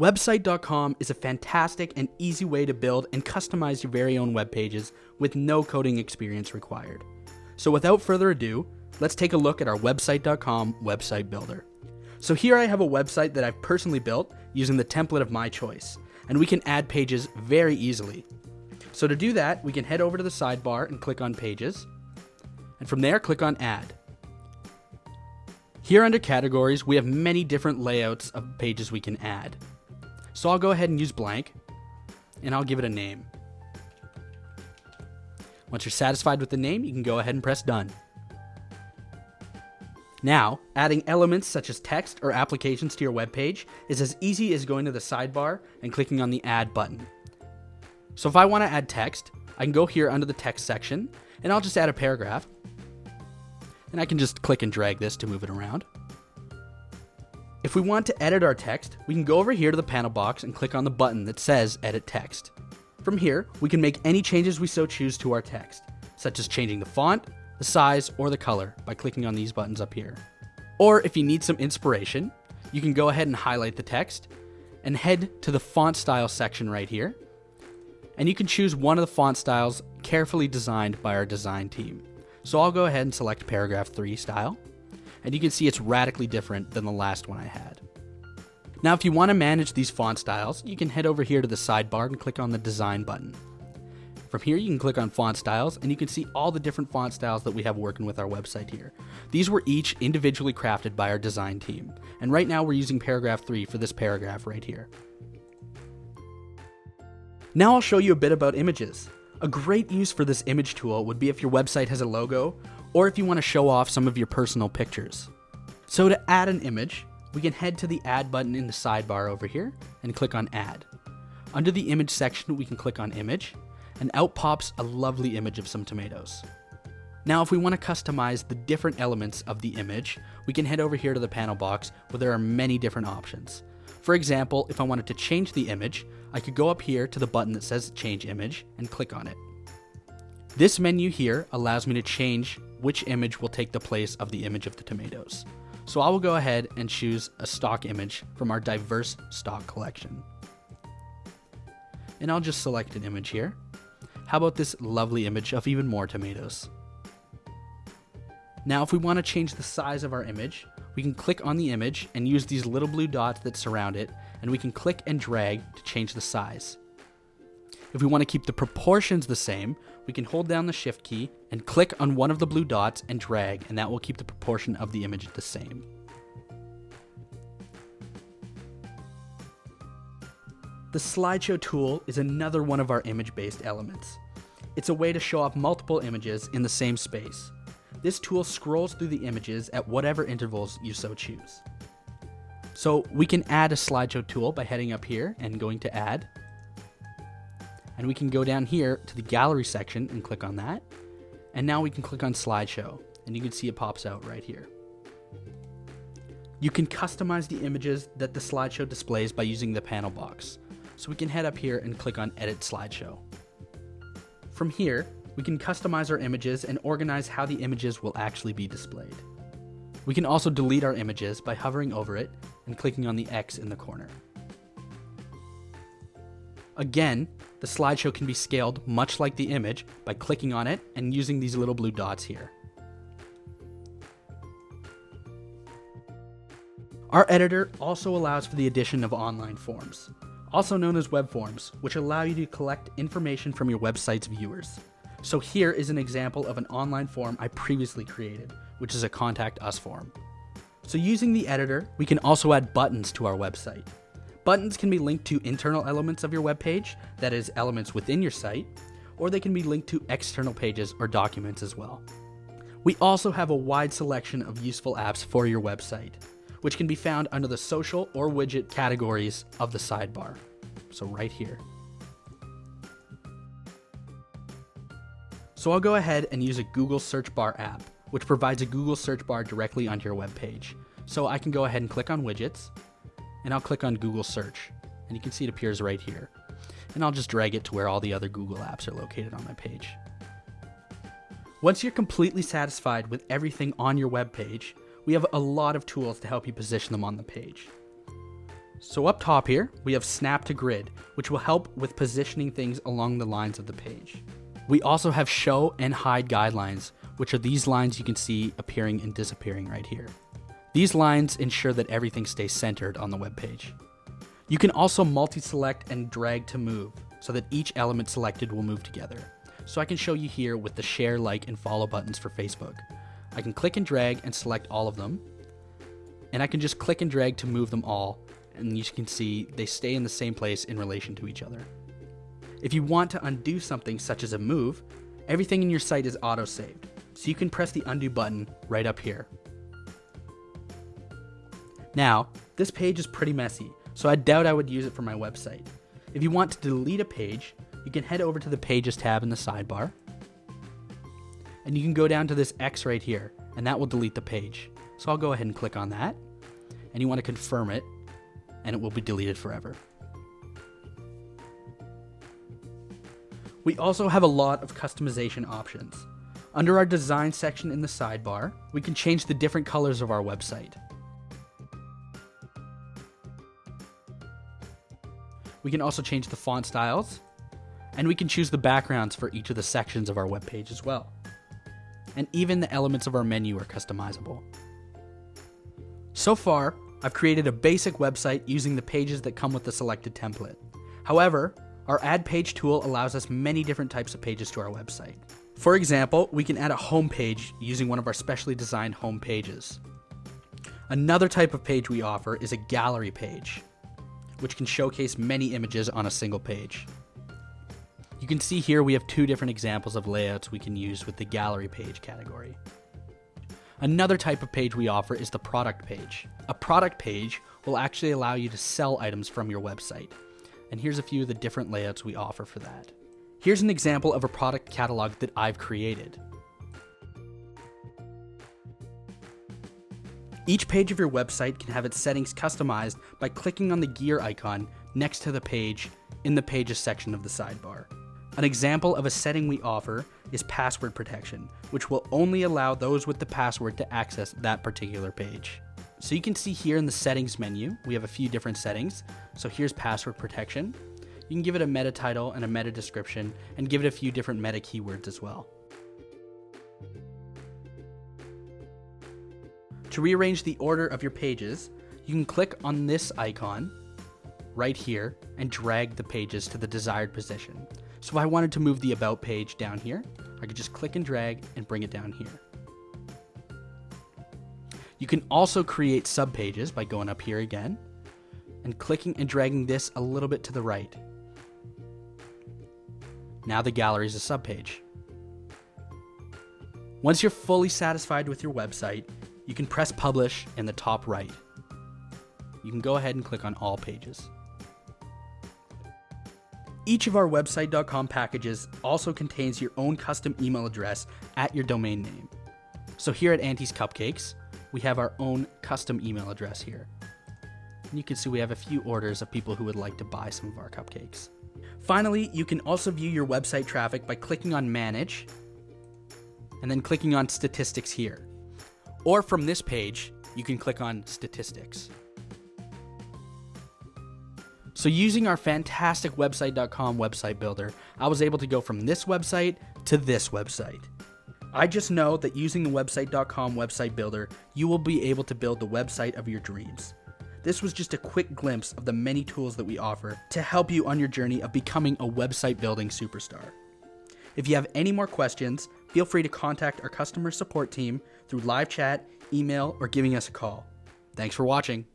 Website.com is a fantastic and easy way to build and customize your very own web pages with no coding experience required. So without further ado, let's take a look at our Website.com website builder. So here I have a website that I've personally built using the template of my choice, and we can add pages very easily. So to do that, we can head over to the sidebar and click on Pages, and from there click on Add. Here under Categories, we have many different layouts of pages we can add. So I'll go ahead and use blank, and I'll give it a name. Once you're satisfied with the name, you can go ahead and press Done. Now, adding elements such as text or applications to your web page is as easy as going to the sidebar and clicking on the Add button. So if I want to add text, I can go here under the text section, and I'll just add a paragraph. And I can just click and drag this to move it around. If we want to edit our text, we can go over here to the panel box and click on the button that says Edit Text. From here, we can make any changes we so choose to our text, such as changing the font, the size, or the color by clicking on these buttons up here. Or if you need some inspiration, you can go ahead and highlight the text and head to the font style section right here. And you can choose one of the font styles carefully designed by our design team. So I'll go ahead and select paragraph 3 style. And you can see it's radically different than the last one I had. Now if you want to manage these font styles, you can head over here to the sidebar and click on the Design button. From here you can click on Font Styles, and you can see all the different font styles that we have working with our website here. These were each individually crafted by our design team, and right now we're using paragraph 3 for this paragraph right here. Now I'll show you a bit about images. A great use for this image tool would be if your website has a logo, or if you want to show off some of your personal pictures. So to add an image, we can head to the Add button in the sidebar over here and click on Add. Under the Image section, we can click on Image, and out pops a lovely image of some tomatoes. Now if we want to customize the different elements of the image, we can head over here to the panel box where there are many different options. For example, if I wanted to change the image, I could go up here to the button that says Change Image and click on it. This menu here allows me to change which image will take the place of the image of the tomatoes. So I will go ahead and choose a stock image from our diverse stock collection. And I'll just select an image here. How about this lovely image of even more tomatoes? Now if we want to change the size of our image, we can click on the image and use these little blue dots that surround it, and we can click and drag to change the size. If we want to keep the proportions the same, we can hold down the Shift key and click on one of the blue dots and drag, and that will keep the proportion of the image the same. The Slideshow tool is another one of our image-based elements. It's a way to show off multiple images in the same space. This tool scrolls through the images at whatever intervals you so choose. So we can add a slideshow tool by heading up here and going to Add. And we can go down here to the Gallery section and click on that. And now we can click on Slideshow, and you can see it pops out right here. You can customize the images that the slideshow displays by using the panel box. So we can head up here and click on Edit Slideshow. From here, we can customize our images and organize how the images will actually be displayed. We can also delete our images by hovering over it and clicking on the X in the corner. Again, the slideshow can be scaled much like the image by clicking on it and using these little blue dots here. Our editor also allows for the addition of online forms, also known as web forms, which allow you to collect information from your website's viewers. So here is an example of an online form I previously created, which is a Contact Us form. So using the editor, we can also add buttons to our website. Buttons can be linked to internal elements of your web page, that is, elements within your site, or they can be linked to external pages or documents as well. We also have a wide selection of useful apps for your website, which can be found under the social or widget categories of the sidebar. So right here. So I'll go ahead and use a Google search bar app, which provides a Google search bar directly onto your web page. So I can go ahead and click on widgets, and I'll click on Google search, and you can see it appears right here. And I'll just drag it to where all the other Google apps are located on my page. Once you're completely satisfied with everything on your web page, we have a lot of tools to help you position them on the page. So up top here, we have snap to grid, which will help with positioning things along the lines of the page. We also have show and hide guidelines, which are these lines you can see appearing and disappearing right here. These lines ensure that everything stays centered on the web page. You can also multi-select and drag to move, so that each element selected will move together. So I can show you here with the share, like, and follow buttons for Facebook. I can click and drag and select all of them, and I can just click and drag to move them all, and you can see they stay in the same place in relation to each other. If you want to undo something such as a move, everything in your site is auto-saved, so you can press the undo button right up here. Now, this page is pretty messy, so I doubt I would use it for my website. If you want to delete a page, you can head over to the Pages tab in the sidebar, and you can go down to this X right here, and that will delete the page. So I'll go ahead and click on that, and you want to confirm it, and it will be deleted forever. We also have a lot of customization options. Under our design section in the sidebar, we can change the different colors of our website. We can also change the font styles, and we can choose the backgrounds for each of the sections of our web page as well. And even the elements of our menu are customizable. So far, I've created a basic website using the pages that come with the selected template. However, our Add Page tool allows us many different types of pages to our website. For example, we can add a home page using one of our specially designed home pages. Another type of page we offer is a gallery page, which can showcase many images on a single page. You can see here we have two different examples of layouts we can use with the gallery page category. Another type of page we offer is the product page. A product page will actually allow you to sell items from your website. And here's a few of the different layouts we offer for that. Here's an example of a product catalog that I've created. Each page of your website can have its settings customized by clicking on the gear icon next to the page in the Pages section of the sidebar. An example of a setting we offer is password protection, which will only allow those with the password to access that particular page. So you can see here in the settings menu, we have a few different settings. So here's password protection. You can give it a meta title and a meta description, and give it a few different meta keywords as well. To rearrange the order of your pages, you can click on this icon right here and drag the pages to the desired position. So if I wanted to move the About page down here, I could just click and drag and bring it down here. You can also create subpages by going up here again and clicking and dragging this a little bit to the right. Now the gallery is a subpage. Once you're fully satisfied with your website, you can press Publish in the top right. You can go ahead and click on all pages. Each of our website.com packages also contains your own custom email address at your domain name. So here at Auntie's Cupcakes, we have our own custom email address here. And you can see we have a few orders of people who would like to buy some of our cupcakes. Finally, you can also view your website traffic by clicking on Manage and then clicking on Statistics here. Or from this page, you can click on Statistics. So using our fantastic website.com website builder, I was able to go from this website to this website. I just know that using the website.com website builder, you will be able to build the website of your dreams. This was just a quick glimpse of the many tools that we offer to help you on your journey of becoming a website building superstar. If you have any more questions, feel free to contact our customer support team through live chat, email, or giving us a call. Thanks for watching.